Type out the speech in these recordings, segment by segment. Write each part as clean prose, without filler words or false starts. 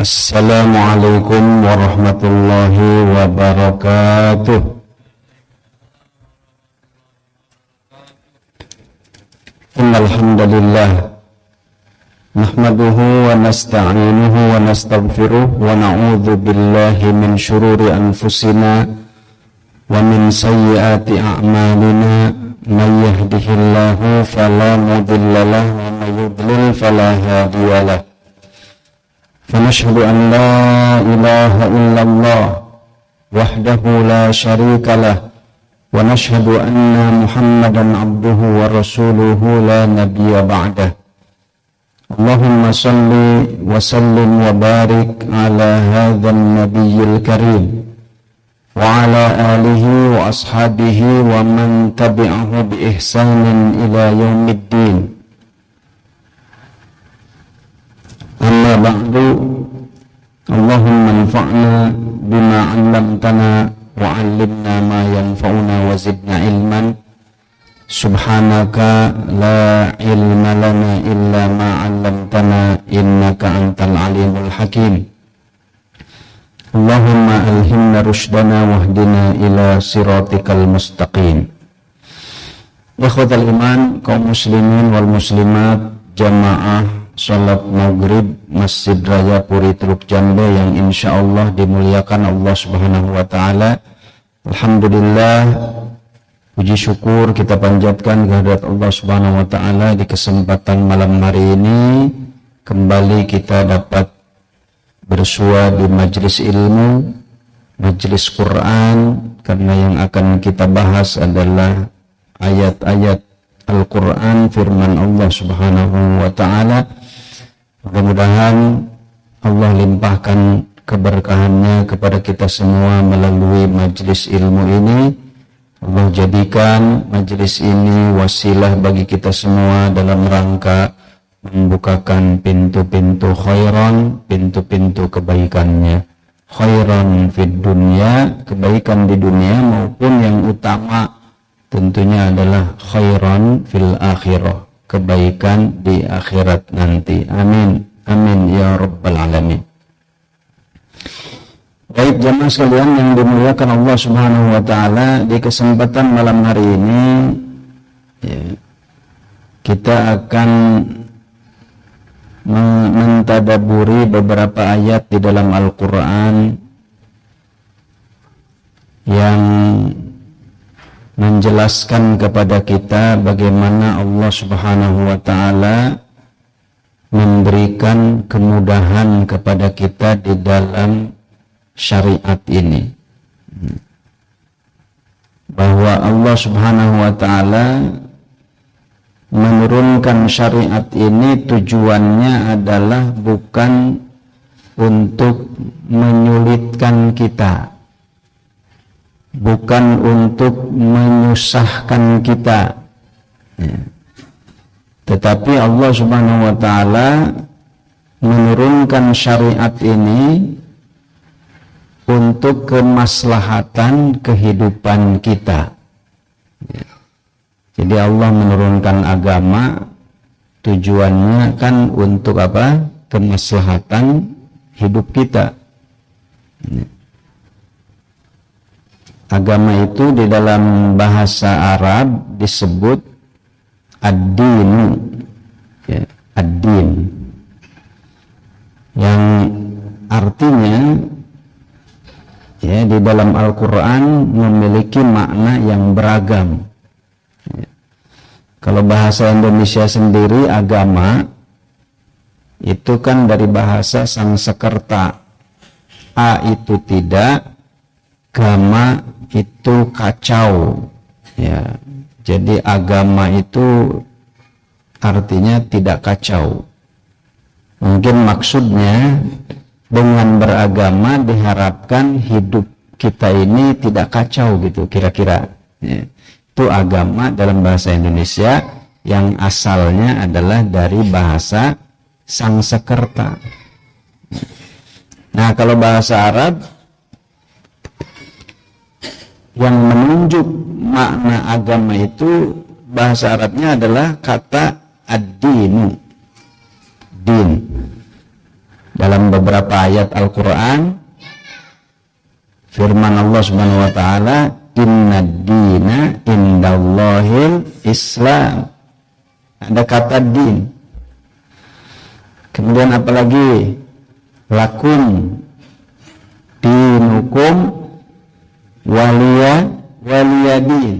Assalamualaikum warahmatullahi wabarakatuh. Innal hamdalillah nahmaduhu wa nasta'inuhu wa nastaghfiruh wa na'udzu billahi min shururi anfusina wa min sayyiati a'malina. May yahdihillahu fala mudilla lahu wa may yudlil fala hadiya lahu. فنشهد أن لا إله إلا الله وحده لا شريك له ونشهد أن محمدا عبده ورسوله لا نبي بعده. اللهم صل وسلم وبارك على هذا النبي الكريم وعلى آله وأصحابه ومن تبعه بإحسان إلى يوم الدين. Amma ba'du, Allahumma anfa'na bima 'allamtana wa 'allimna ma yanfa'una wa zidna ilman. Subhanaka la ilma lana illa ma 'allamtana innaka antal alimul hakim. Allahumma alhimna rushdana wahdina ila siratikal mustaqim. Ikhwatal iman, kaum muslimin wal muslimat, jamaah salat maghrib Masjid Raya Puri Teluk Jambe yang insya Allah dimuliakan Allah Subhanahu wa Ta'ala. Alhamdulillah, puji syukur kita panjatkan kehadirat Allah Subhanahu wa Ta'ala. Di kesempatan malam hari ini kembali kita dapat bersua di majelis ilmu, majelis Quran, karena yang akan kita bahas adalah ayat-ayat Al-Quran, firman Allah Subhanahu wa Ta'ala. Mudah-mudahan Allah limpahkan keberkahannya kepada kita semua melalui majelis ilmu ini. Allah jadikan majelis ini wasilah bagi kita semua dalam rangka membukakan pintu-pintu khairan, pintu-pintu kebaikannya. Khairan fid dunya, kebaikan di dunia, maupun yang utama tentunya adalah khairan fil akhirah, kebaikan di akhirat nanti. Amin, amin ya rabbal alamin. Baik jamaah sekalian yang dimuliakan Allah Subhanahu wa Ta'ala, di kesempatan malam hari ini kita akan mentadaburi beberapa ayat di dalam Al-Quran yang menjelaskan kepada kita bagaimana Allah Subhanahu wa Ta'ala memberikan kemudahan kepada kita di dalam syariat ini, bahwa Allah Subhanahu wa Ta'ala menurunkan syariat ini tujuannya adalah bukan untuk menyulitkan kita, bukan untuk menyusahkan kita, tetapi Allah Subhanahu wa Ta'ala menurunkan syariat ini untuk kemaslahatan kehidupan kita. Jadi Allah menurunkan agama tujuannya kan untuk apa? Kemaslahatan hidup kita. Agama itu di dalam bahasa Arab disebut ad-dinu, ad-din, yang artinya di dalam Al-Quran memiliki makna yang beragam. Kalau bahasa Indonesia sendiri, agama itu kan dari bahasa Sanskerta. A itu tidak, gama itu kacau, jadi agama itu artinya tidak kacau. Mungkin maksudnya dengan beragama diharapkan hidup kita ini tidak kacau gitu, kira-kira. Itu agama dalam bahasa Indonesia yang asalnya adalah dari bahasa Sanskerta. Nah, kalau bahasa Arab yang menunjuk makna agama itu, bahasa Arabnya adalah kata ad-dinu, din. dalam beberapa ayat Al-Quran firman Allah Subhanahu wa taala, "Innad dina indallahil Islam." Ada kata din. Kemudian apalagi? Lakum dinukum waliyadin.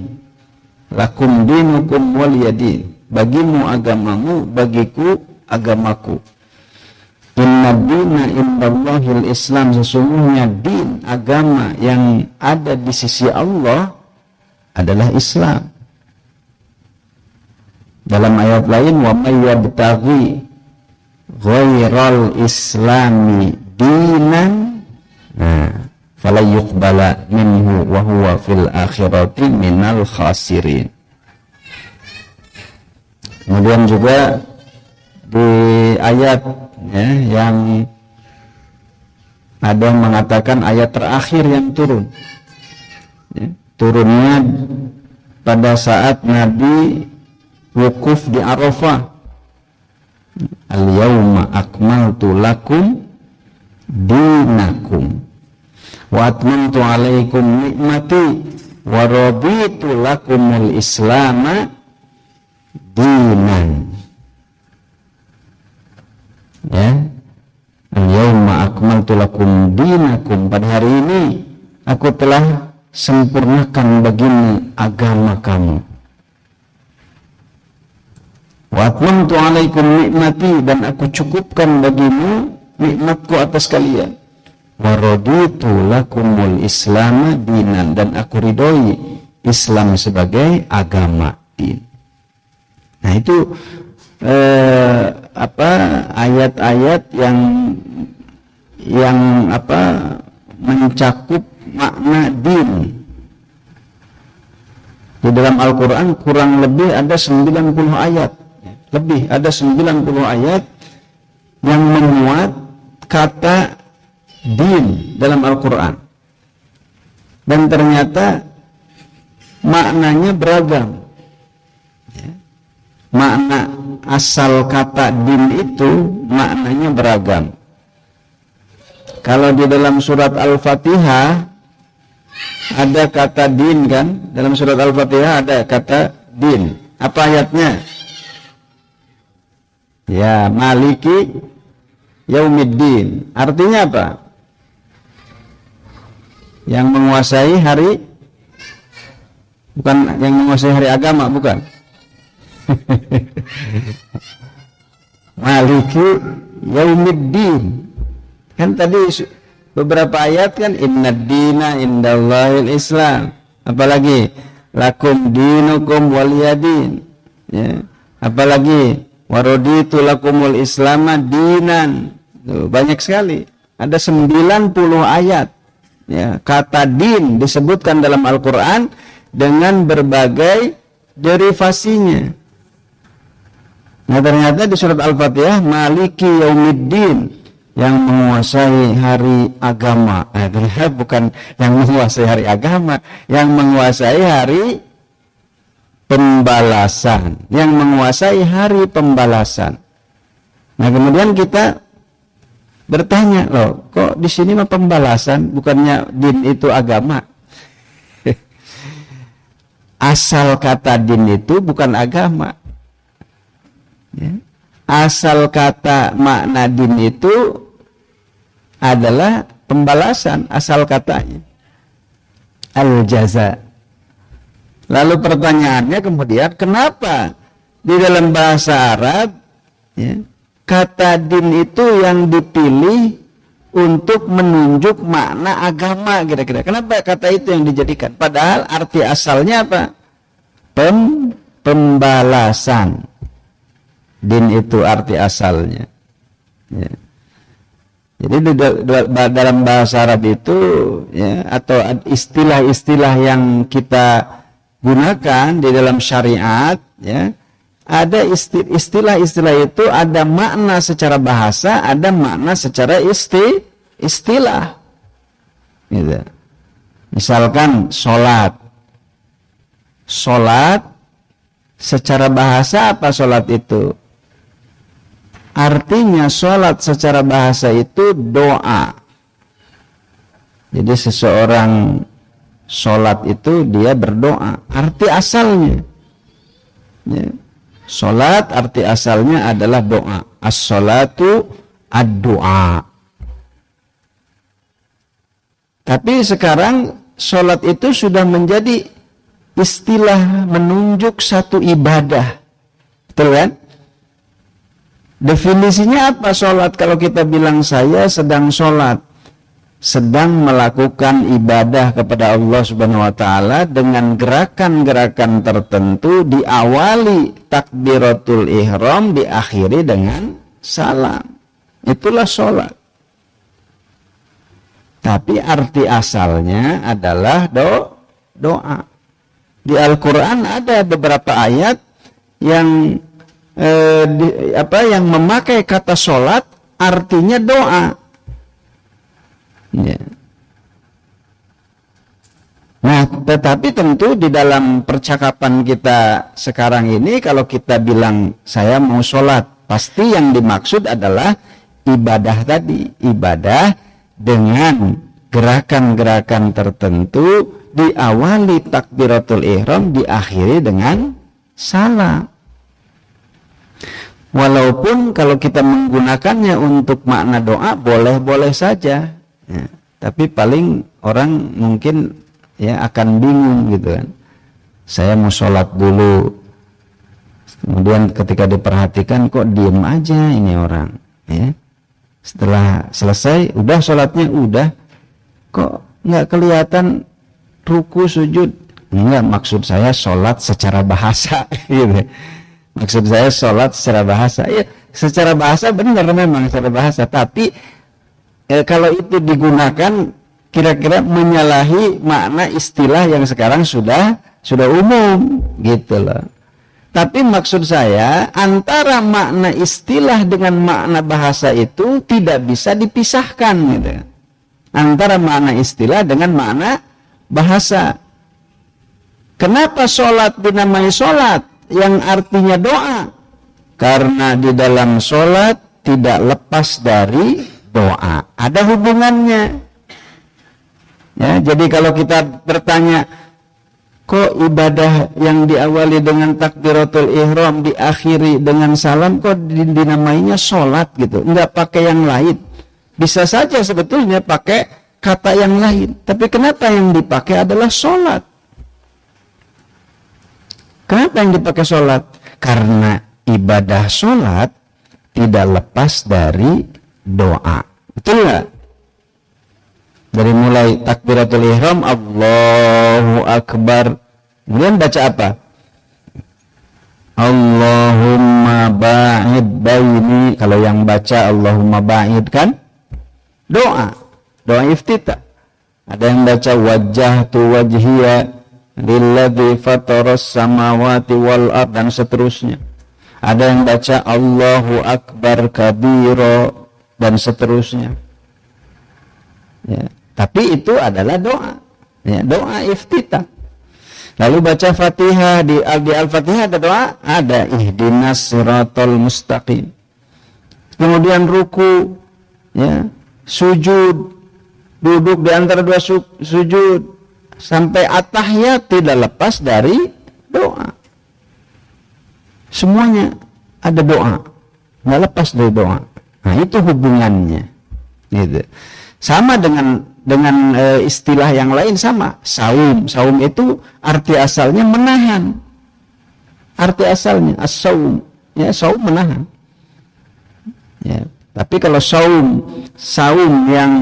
Lakum dinukum waliyadin. Bagimu agamamu, bagiku agamaku. Inna dina indallahil Islam. Sesungguhnya din, agama yang ada di sisi Allah adalah Islam. Dalam ayat lain, wa may yabtaghi ghairal islami dinan, fala yuqbala minhu wa huwa fil akhirati minal khasirin. Kemudian juga di ayat yang ada yang mengatakan ayat terakhir yang turun, turunnya pada saat Nabi wukuf di Arafah. Al-yawma akmaltu lakum dinakum wa atmamtu alaikum nikmati wa raditu lakumul islama dinan. Al-yawma akmaltu lakum dinakum. Pada hari ini aku telah sempurnakan bagimu agama kamu. Wa atmamtu alaikum nikmati, dan aku cukupkan bagimu nikmatku atas kalian. Wa raditu lakumul islama dinan, dan aku ridhoi Islam sebagai agama din. Nah, itu ayat-ayat yang mencakup makna din. Di dalam Al-Quran kurang lebih ada 90 ayat. Lebih ada 90 ayat yang memuat kata din dalam Al-Quran. Dan ternyata maknanya beragam. Makna asal kata din itu maknanya beragam. Kalau di dalam surat Al-Fatihah ada kata din kan? Dalam surat Al-Fatihah ada kata din. Apa ayatnya? Ya, maliki yaumiddin. Artinya apa? Yang menguasai hari, bukan yang menguasai hari agama, bukan. Maliki yaumiddin. Kan tadi beberapa ayat kan, innad dina indallahil Islam. Apalagi lakum dinukum waliyadin. Ya. Apalagi waraditu lakumul islama dinan. Banyak sekali. Ada 90 ayat. Ya, kata din disebutkan dalam Al-Quran dengan berbagai derivasinya. Nah, ternyata di surat Al-Fatihah maliki yaumiddin, yang menguasai hari agama. Ternyata bukan yang menguasai hari agama, yang menguasai hari pembalasan, yang menguasai hari pembalasan. Nah, kemudian kita bertanya, loh, kok di sini mah pembalasan, bukannya din itu agama? Asal kata din itu bukan agama. Ya. Asal kata makna din itu adalah pembalasan, asal katanya al-jaza. Lalu pertanyaannya kemudian, kenapa di dalam bahasa Arab kata din itu yang dipilih untuk menunjuk makna agama kira-kira? Kenapa kata itu yang dijadikan? Padahal arti asalnya apa? Pembalasan. Din itu arti asalnya. Ya. Jadi dalam bahasa Arab itu, ya, atau istilah-istilah yang kita gunakan di dalam syariat, ya, ada istilah-istilah itu ada makna secara bahasa, ada makna secara istilah. Gitu. Misalkan sholat secara bahasa apa sholat itu? Artinya sholat secara bahasa itu doa. Jadi seseorang sholat itu dia berdoa. Arti asalnya, ya. Sholat arti asalnya adalah doa. As-sholatu ad-doa. Tapi sekarang sholat itu sudah menjadi istilah menunjuk satu ibadah. Betul kan? Definisinya apa sholat? Kalau kita bilang saya sedang sholat, sedang melakukan ibadah kepada Allah Subhanahu wa taala dengan gerakan-gerakan tertentu, diawali takbiratul ihram, diakhiri dengan salam. Itulah sholat. Tapi arti asalnya adalah doa. Di Al-Quran ada beberapa ayat yang yang memakai kata sholat artinya doa. Ya. Nah, tetapi tentu di dalam percakapan kita sekarang ini, kalau kita bilang saya mau sholat, pasti yang dimaksud adalah ibadah tadi, ibadah dengan gerakan-gerakan tertentu, diawali takbiratul ihram, diakhiri dengan salam. Walaupun kalau kita menggunakannya untuk makna doa, boleh-boleh saja. Ya, tapi paling orang mungkin ya akan bingung gitu kan. Saya mau sholat dulu, kemudian ketika diperhatikan kok diem aja ini orang. Ya. Setelah selesai, udah sholatnya udah, kok nggak kelihatan ruku sujud. Enggak, maksud saya sholat secara bahasa gitu. Maksud saya sholat secara bahasa. Ya, secara bahasa benar memang secara bahasa, tapi kalau itu digunakan kira-kira menyalahi makna istilah yang sekarang sudah umum gitu loh. Tapi maksud saya antara makna istilah dengan makna bahasa itu tidak bisa dipisahkan gitu. Antara makna istilah dengan makna bahasa. Kenapa sholat dinamai sholat yang artinya doa? Karena di dalam sholat tidak lepas dari doa, ada hubungannya. Ya, jadi kalau kita bertanya, kok ibadah yang diawali dengan takbiratul ihram diakhiri dengan salam kok dinamainya sholat gitu, nggak pakai yang lain? Bisa saja sebetulnya pakai kata yang lain, tapi kenapa yang dipakai adalah sholat? Kenapa yang dipakai sholat? Karena ibadah sholat tidak lepas dari doa. Betul nggak? Dari mulai takbiratul ihram, Allahu Akbar, kemudian baca apa? Allahumma ba'id baini. Kalau yang baca Allahumma ba'id kan doa iftitah. Ada yang baca wajjahtu wajhiya lilladzi fataras samawati wal ard, dan seterusnya. Ada yang baca Allahu Akbar kabira, dan seterusnya. Ya, tapi itu adalah doa. Ya, doa iftitah. Lalu baca Fatihah, di Al-Fatihah ada doa, ada ihdinas siratal mustaqim. Kemudian ruku, ya, sujud, duduk di antara dua sujud, sampai at-tahiyat tidak lepas dari doa. Semuanya ada doa, nggak lepas dari doa. Nah, itu hubungannya. Gitu. Sama dengan istilah yang lain sama. Saum itu arti asalnya menahan. Arti asalnya as-saum, ya, saum menahan. Ya, tapi kalau saum yang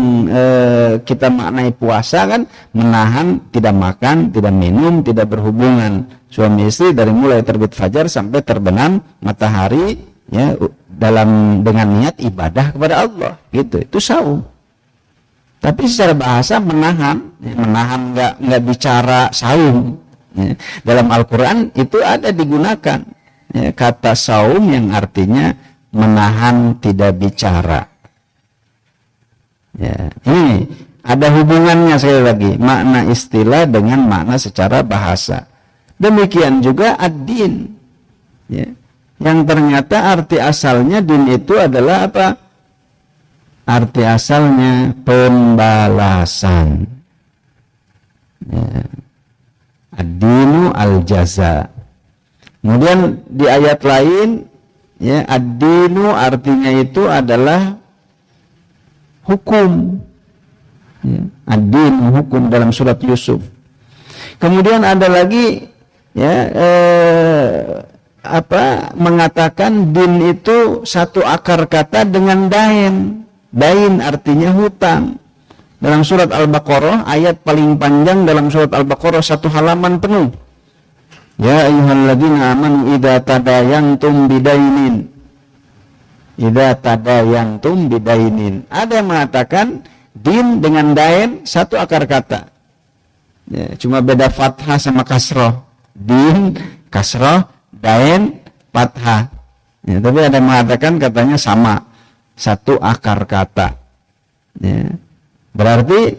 kita maknai puasa kan menahan, tidak makan, tidak minum, tidak berhubungan suami istri dari mulai terbit fajar sampai terbenam matahari, ya, dengan niat ibadah kepada Allah, gitu. Itu saum. Tapi secara bahasa menahan, nggak bicara saum. Ya. Dalam Al-Quran itu ada digunakan, ya, kata saum yang artinya menahan, tidak bicara. Ya, ini ada hubungannya sekali lagi, makna istilah dengan makna secara bahasa. Demikian juga ad-din. Ya. yang ternyata arti asalnya din itu adalah apa? Arti asalnya pembalasan. Ya. Ad-dinu al-jaza. Kemudian di ayat lain, ya, ad-dinu artinya itu adalah hukum. Ya, ad-dinu hukum dalam surat Yusuf. Kemudian ada lagi, ya, mengatakan din itu satu akar kata dengan dain. Dain artinya hutang. Dalam surat Al-Baqarah, ayat paling panjang dalam surat Al-Baqarah, 1 halaman penuh. Ya ayyuhalladzina amanu idza tadayantum bidainin. Idza tadayantum bidainin. Ada yang mengatakan din dengan dain satu akar kata. Ya, cuma beda fathah sama kasroh. Din, kasroh, dain, fathah. Ya, tapi ada yang mengatakan katanya sama, satu akar kata. Ya. Berarti,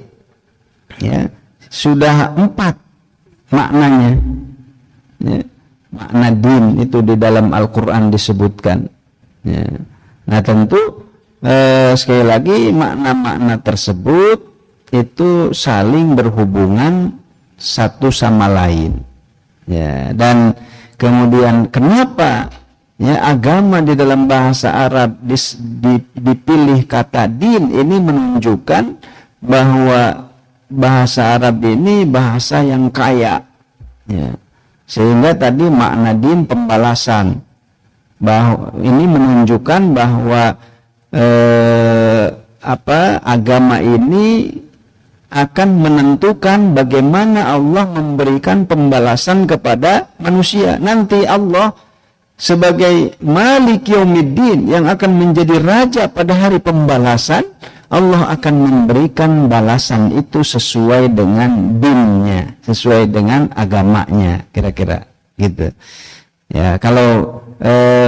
ya, sudah 4 maknanya. Ya. Makna din itu di dalam Al-Quran disebutkan. Ya. Nah tentu sekali lagi makna-makna tersebut itu saling berhubungan satu sama lain. Ya. Dan kemudian kenapa, ya, agama di dalam bahasa Arab dipilih kata din, ini menunjukkan bahwa bahasa Arab ini bahasa yang kaya, ya. Sehingga tadi makna din pembalasan, bahwa ini menunjukkan bahwa agama ini akan menentukan bagaimana Allah memberikan pembalasan kepada manusia. Nanti Allah sebagai Malik Yaumiddin yang akan menjadi raja pada hari pembalasan, Allah akan memberikan balasan itu sesuai dengan dinnya, sesuai dengan agamanya, kira-kira gitu. Ya, kalau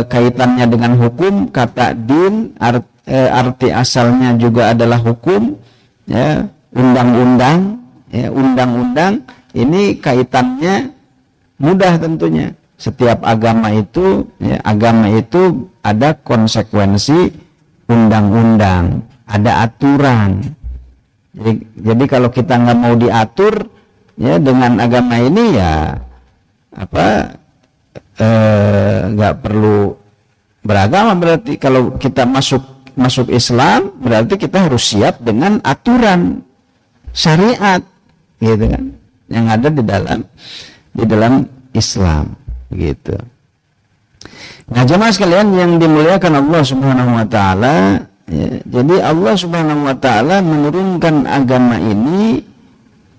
kaitannya dengan hukum, kata din arti asalnya juga adalah hukum, ya, undang-undang, ya, undang-undang ini kaitannya mudah tentunya. Setiap agama itu, ya, agama itu ada konsekuensi undang-undang, ada aturan. Jadi kalau kita nggak mau diatur, ya, dengan agama ini, ya nggak perlu beragama. Berarti kalau kita masuk Islam, berarti kita harus siap dengan aturan syariat, gitu kan, yang ada di dalam Islam, gitu. Nah, jemaah sekalian yang dimuliakan Allah Subhanahu wa taala, ya, jadi Allah Subhanahu wa taala menurunkan agama ini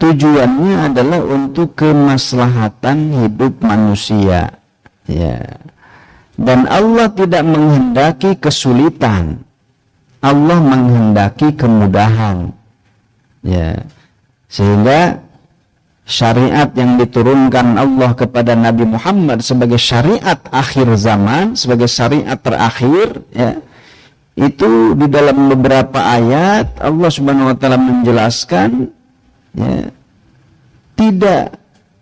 tujuannya adalah untuk kemaslahatan hidup manusia, ya. Dan Allah tidak menghendaki kesulitan. Allah menghendaki kemudahan. Ya. Sehingga syariat yang diturunkan Allah kepada Nabi Muhammad sebagai syariat akhir zaman, sebagai syariat terakhir, ya, itu di dalam beberapa ayat Allah Subhanahu wa taala menjelaskan, ya, tidak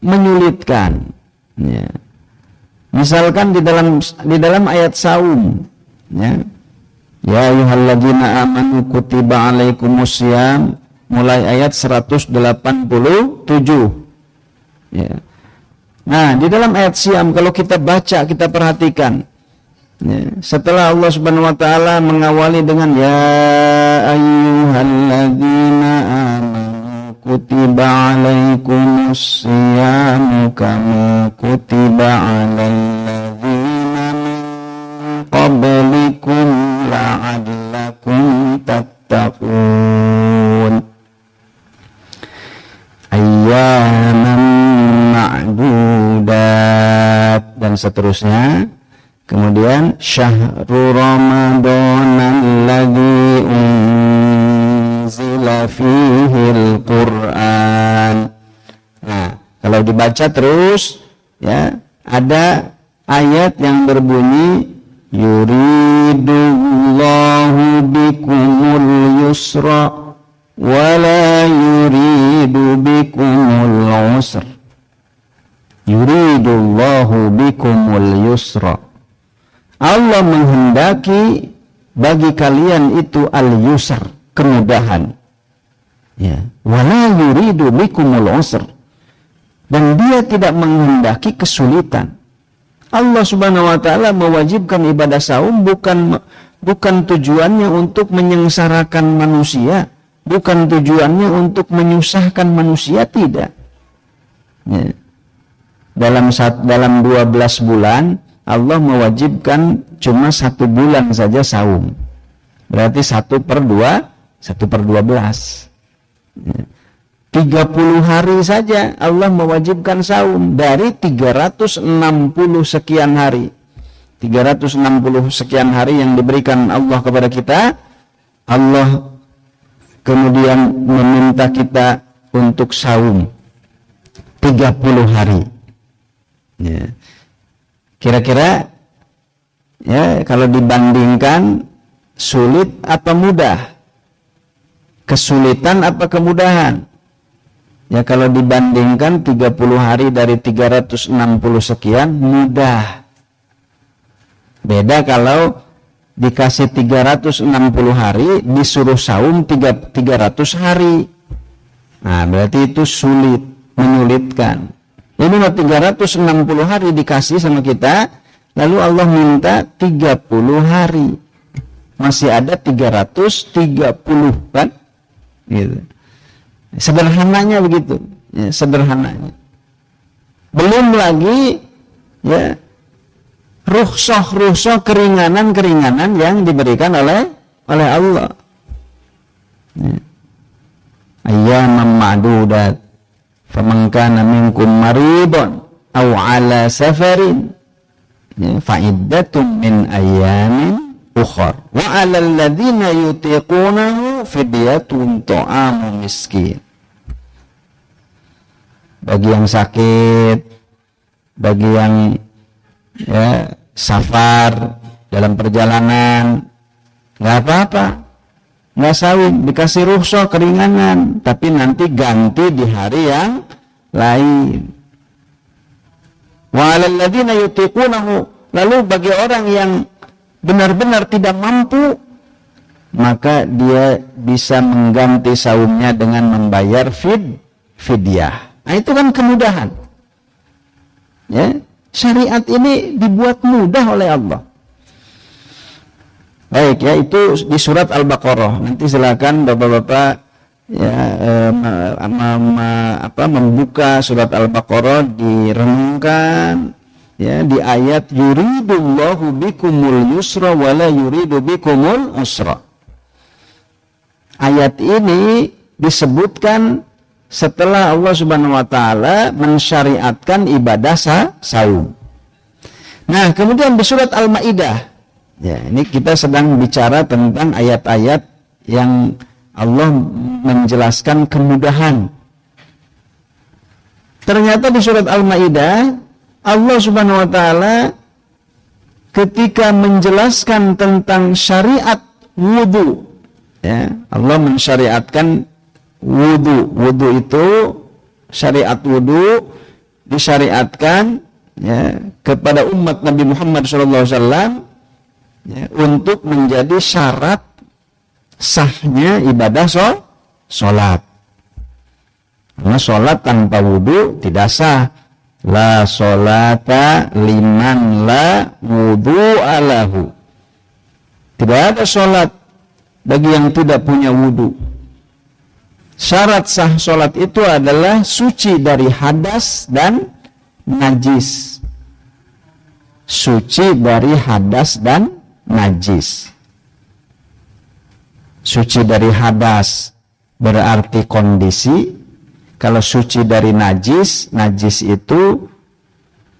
menyulitkan, ya. Misalkan di dalam ayat saum, ya, ya ayyuhalladzina amanu kutiba alaikumussyam, mulai ayat 187, ya. Nah, di dalam ayat siam kalau kita baca, kita perhatikan, ya, setelah Allah Subhanahu wa taala mengawali dengan ya ayyuhalladzina amanu kutiba alaikumussyam kama kutiba alal ladzina min qablikum la'allakum tattaqun ayyaman ma'dudat dan seterusnya. Kemudian syahrul ramadhan alladzi unzila fihil Qur'an. Nah, kalau dibaca terus, ya, ada ayat yang berbunyi yuridullahu bikumul yusra wala yuridu bikumul usra. Yuridullahu bikumul yusra. Allah menghendaki bagi kalian itu al-yusr, kemudahan. Ya, wala yuridu bikumul usr. Dan dia tidak menghendaki kesulitan. Allah Subhanahu wa taala mewajibkan ibadah saum bukan tujuannya untuk menyengsarakan manusia, bukan tujuannya untuk menyusahkan manusia, tidak. Ya. Dalam 12 bulan Allah mewajibkan cuma 1 bulan saja saum. Berarti 1/12. Ya. 30 hari saja Allah mewajibkan saum dari 360 sekian hari. 360 sekian hari yang diberikan Allah kepada kita. Allah kemudian meminta kita untuk saum 30 hari. Ya. Kira-kira ya kalau dibandingkan sulit apa mudah? Kesulitan apa kemudahan? Ya kalau dibandingkan 30 hari dari 360 sekian mudah. Beda kalau dikasih 360 hari disuruh saum 300 hari. Nah berarti itu sulit, menyulitkan. Ini 360 hari dikasih sama kita, lalu Allah minta 30 hari. Masih ada 330 kan? Gitu. Sederhananya begitu, ya, sederhananya. Belum lagi ya rukhsah keringanan yang diberikan oleh Allah. Ya. Ayyaman ma'dudat, faman kana minkum maridun aw ala safarin, ya, fa'iddatun min ayyamin ukhar. Wa 'alal ladzina yutiqunahu fidyatun ta'amu miskin. Bagi yang sakit, bagi yang ya safar dalam perjalanan, nggak apa-apa, nggak saum, dikasih rukhsah keringanan, tapi nanti ganti di hari yang lain. Wa 'alal ladzina yutiqunahu, lalu bagi orang yang benar-benar tidak mampu, maka dia bisa mengganti saumnya dengan membayar fidyah. Nah itu kan kemudahan. Ya, syariat ini dibuat mudah oleh Allah. Baik ya, itu di surat Al-Baqarah. Nanti silakan bapak-bapak ya membuka surat Al-Baqarah, direnungkan. Ya, di ayat yuridullahu bikumul yusra wala yuridu bikumul usra. Ayat ini disebutkan setelah Allah Subhanahu wa taala mensyariatkan ibadah saum. Nah, kemudian di surat Al-Maidah, ya, ini kita sedang bicara tentang ayat-ayat yang Allah menjelaskan kemudahan. Ternyata di surat Al-Maidah Allah Subhanahu wa taala ketika menjelaskan tentang syariat wudu, ya, Allah mensyariatkan wudu itu, syariat wudu disyariatkan ya kepada umat Nabi Muhammad SAW ya, untuk menjadi syarat sahnya ibadah sholat. Karena sholat tanpa wudu tidak sah. La sholata liman la wudu'a lahu. Tidak ada sholat bagi yang tidak punya wudu. Syarat sah sholat itu adalah suci dari hadas dan najis. Suci dari hadas dan najis. Suci dari hadas berarti kondisi. Kalau suci dari najis, najis itu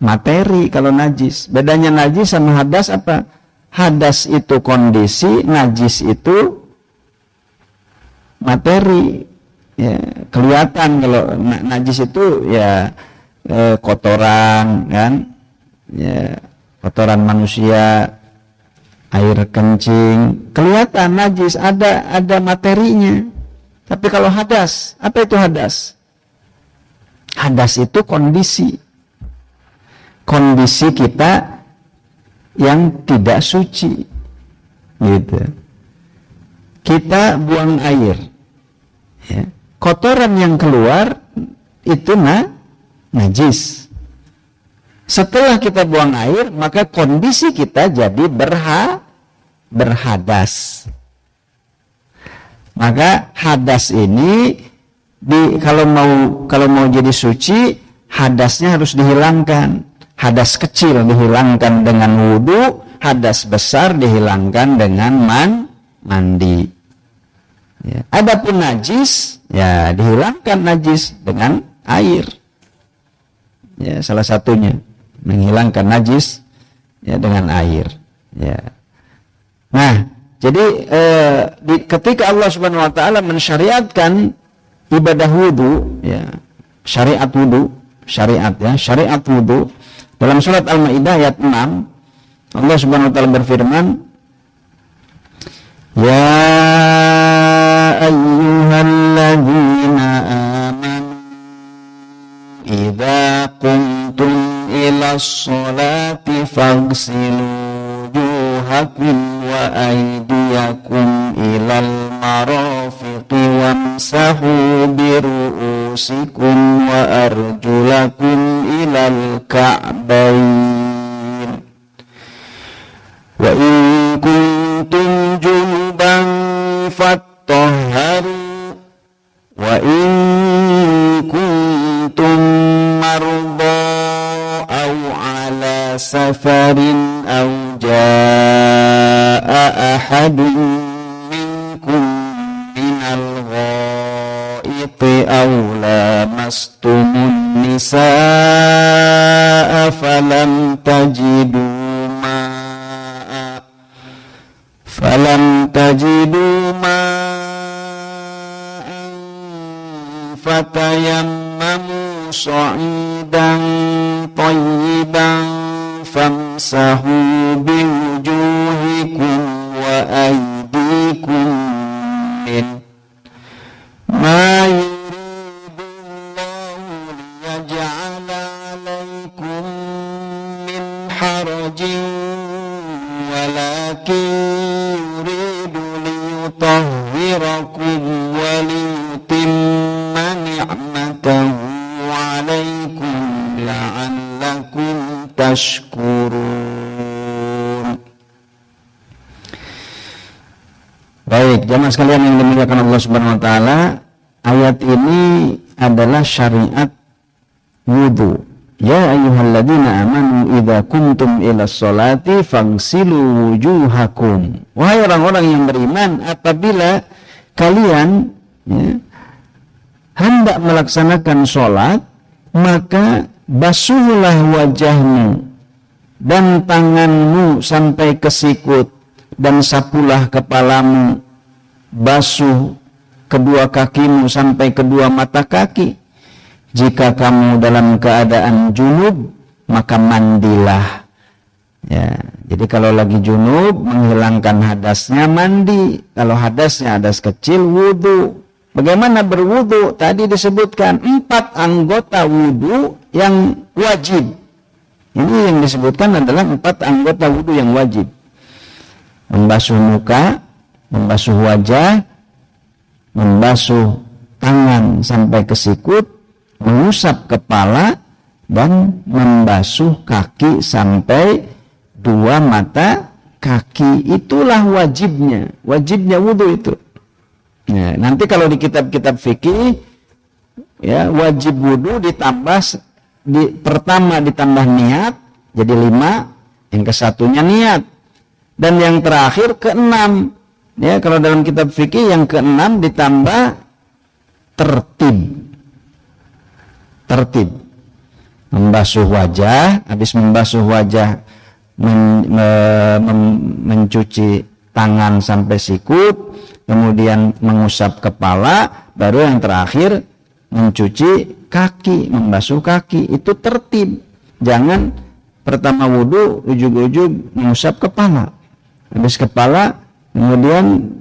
materi kalau najis. Bedanya najis sama hadas apa? Hadas itu kondisi, najis itu materi. Ya, kelihatan kalau najis itu ya kotoran kan, ya kotoran manusia, air kencing, kelihatan najis, ada materinya. Tapi kalau hadas, apa itu hadas? Hadas itu kondisi kita yang tidak suci. Gitu. Kita buang air. Ya. Kotoran yang keluar itu najis. Setelah kita buang air, maka kondisi kita jadi berhadas. Maka hadas ini kalau mau jadi suci, hadasnya harus dihilangkan. Hadas kecil dihilangkan dengan wudu, hadas besar dihilangkan dengan mandi. Ya. Adapun najis, ya dihilangkan najis dengan air. Ya, salah satunya menghilangkan najis ya dengan air. Ya. Nah, jadi ketika Allah Subhanahu wa taala mensyariatkan ibadah wudu, ya, syariat wudu dalam surat Al-Maidah ayat 6, Allah Subhanahu wa taala berfirman, ya ayyuhalladzina amanu idza qumtum ilas sholati faghsilu wujuhakum wa aydiyakum ilal marafiqi wamsahu biru'usikum wa arjulakum ilal ka'bayn wa in kuntum junuban fattahharu wa in kuntum marda aw ala safarin aw jaa ahadun minkum minal ghaiti aw lamastumun nisaa falam tajidu ma'an fatayammamu sa'idan tayyiban famsahu biwujuhikum wa aydikum min ma yuridullahu liyaj'ala alaykum min harajin walakin yuridu liyutahhirakum wa liyutimma ni'matahu alaykum la'allakum tashkurun. Baik, jamaah sekalian yang dimuliakan Allah Subhanahu wa taala, ayat ini adalah syariat wudu. Ya ayyuhalladzina amanu idza kuntum ilas sholati faghsilu wujuhakum. Wahai orang-orang yang beriman, apabila kalian hendak melaksanakan sholat, maka basuhlah wajahmu dan tanganmu sampai ke sikut, dan sapulah kepalamu, basuh kedua kakimu sampai kedua mata kaki. Jika kamu dalam keadaan junub, maka mandilah. Ya, jadi kalau lagi junub, menghilangkan hadasnya mandi. Kalau hadasnya hadas kecil, wudu. Bagaimana berwudu? Tadi disebutkan 4 anggota wudu yang wajib. Ini yang disebutkan adalah 4 anggota wudu yang wajib. Membasuh muka, membasuh wajah, membasuh tangan sampai ke sikut, mengusap kepala, dan membasuh kaki sampai 2 mata kaki. Itulah wajibnya wudu itu. Nah, nanti kalau di kitab-kitab fikih, ya, wajib wudu pertama ditambah niat jadi 5, yang ke-1-nya niat, dan yang terakhir ke-6. Ya, kalau dalam kitab fikih yang ke-6 ditambah tertib. Membasuh wajah, habis membasuh wajah mencuci tangan sampai sikut, kemudian mengusap kepala, baru yang terakhir mencuci kaki, membasuh kaki. Itu tertib. Jangan pertama wudu ujug-ujug mengusap kepala, habis kepala kemudian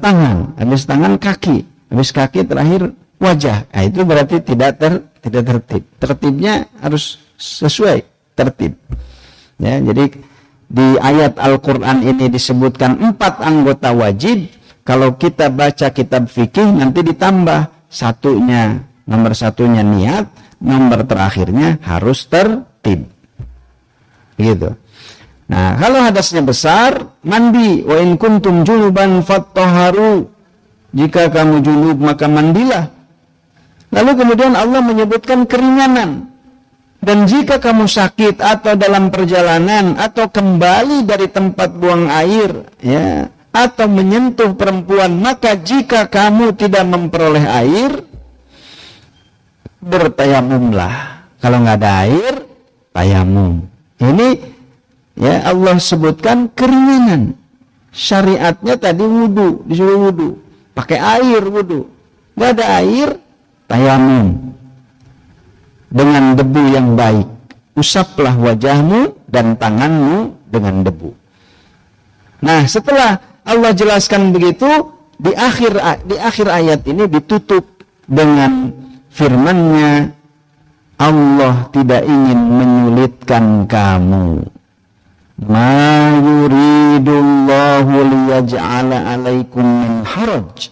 tangan, habis tangan kaki, habis kaki terakhir wajah. Nah, itu berarti tidak tertib. Tertibnya harus sesuai tertib. Ya, jadi di ayat Al-Quran ini disebutkan 4 anggota wajib. Kalau kita baca kitab fikih nanti ditambah satunya, nomor satunya niat, nomor terakhirnya harus tertib. Gitu. Nah, kalau hadasnya besar, mandi. Wa in kuntum junuban fattaharu. Jika kamu junub maka mandilah. Lalu kemudian Allah menyebutkan keringanan. Dan jika kamu sakit atau dalam perjalanan atau kembali dari tempat buang air, ya, atau menyentuh perempuan, maka jika kamu tidak memperoleh air, bertayamumlah. Kalau nggak ada air, tayamum. Ini ya Allah sebutkan keringanan. Syariatnya tadi wudu, disuruh wudu, pakai air wudu. Nggak ada air, tayamum. Dengan debu yang baik, usaplah wajahmu dan tanganmu dengan debu. Nah, setelah Allah jelaskan begitu, di akhir ayat ini ditutup dengan firman-Nya, Allah tidak ingin menyulitkan kamu. Ma yuridullahu liyaj'ala 'alaikum min haraj.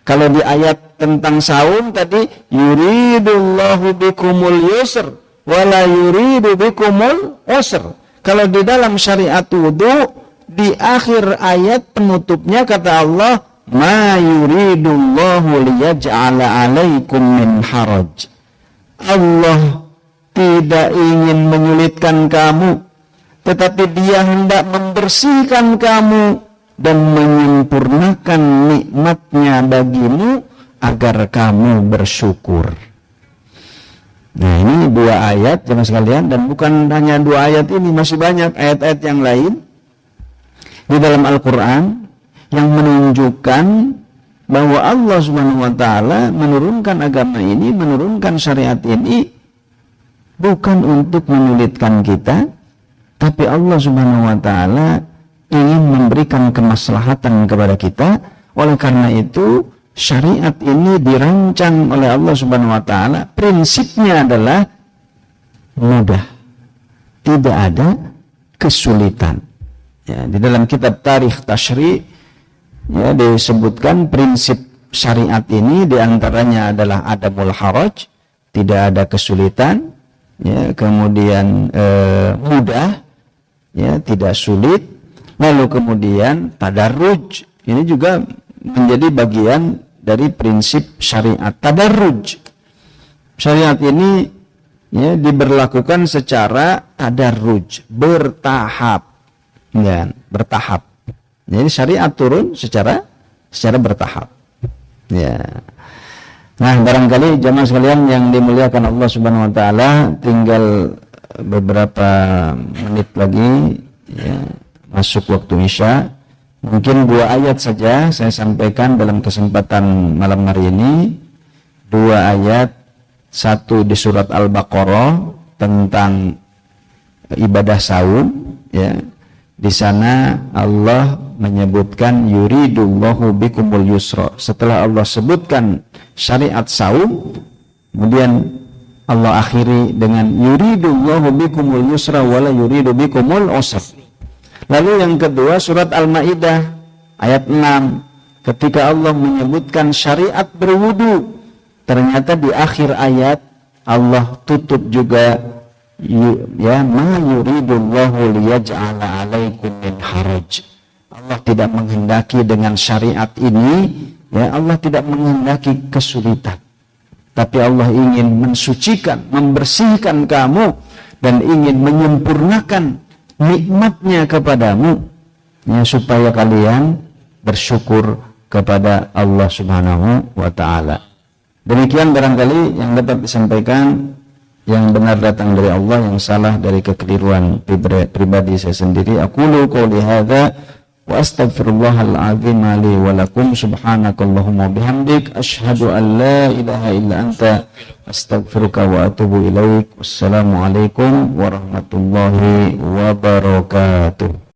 Kalau di ayat tentang saum tadi, yuridullahu bikumul yusr wala yuridu bikumul usr. Kalau di dalam syariat wudu, di akhir ayat penutupnya kata Allah, ma yuridullahu liyaj'ala 'alaikum min haraj. Allah tidak ingin menyulitkan kamu, tetapi Dia hendak membersihkan kamu dan menyempurnakan nikmat-Nya bagimu agar kamu bersyukur. Nah, ini 2 ayat jemaah sekalian, dan bukan hanya 2 ayat ini, masih banyak ayat-ayat yang lain di dalam Al-Quran yang menunjukkan bahwa Allah Subhanahu wa taala menurunkan agama ini, menurunkan syariat ini bukan untuk menyulitkan kita, tapi Allah Subhanahu wa taala ingin memberikan kemaslahatan kepada kita. Oleh karena itu, syariat ini dirancang oleh Allah Subhanahu wa taala, prinsipnya adalah mudah, tidak ada kesulitan. Ya, di dalam kitab Tarikh Tashri' ya, disebutkan prinsip syariat ini diantaranya adalah adamul haraj, tidak ada kesulitan, ya, kemudian mudah, ya, tidak sulit. Lalu kemudian tadarruj, ini juga menjadi bagian dari prinsip syariat tadarruj. Syariat ini ya diberlakukan secara tadarruj, bertahap, ya, bertahap. Jadi syariat turun secara bertahap. Ya. Nah, barangkali jamaah sekalian yang dimuliakan Allah Subhanahu wa taala, tinggal beberapa menit lagi ya, masuk waktu Isya. Mungkin 2 ayat saja saya sampaikan dalam kesempatan malam hari ini. 2 ayat, satu di surat Al-Baqarah tentang ibadah saum, ya. Di sana Allah menyebutkan yuridullahu bikumul yusra. Setelah Allah sebutkan syariat saum, kemudian Allah akhiri dengan yuridullahu bikumul yusra wala yuridu bikumul usra. Lalu yang kedua surat Al-Maidah ayat 6, ketika Allah menyebutkan syariat berwudu, ternyata di akhir ayat Allah tutup juga ya ma yuridullahu liyaj'ala 'alaikum min haraj. Allah tidak menghendaki dengan syariat ini, ya, Allah tidak menghendaki kesulitan, tapi Allah ingin mensucikan, membersihkan kamu dan ingin menyempurnakan nikmatnya kepadamu, ya, supaya kalian bersyukur kepada Allah Subhanahu wa ta'ala. Demikian barangkali yang dapat disampaikan. Yang benar datang dari Allah, yang salah dari kekeliruan pribadi saya sendiri. Aqulu qouli hadza wa astaghfirullahal azim li wa lakum. Subhanakallahumma bihamdik asyhadu an la ilaha illa anta astaghfiruka wa atubu ilaik. Wassalamualaikum warahmatullahi wabarakatuh.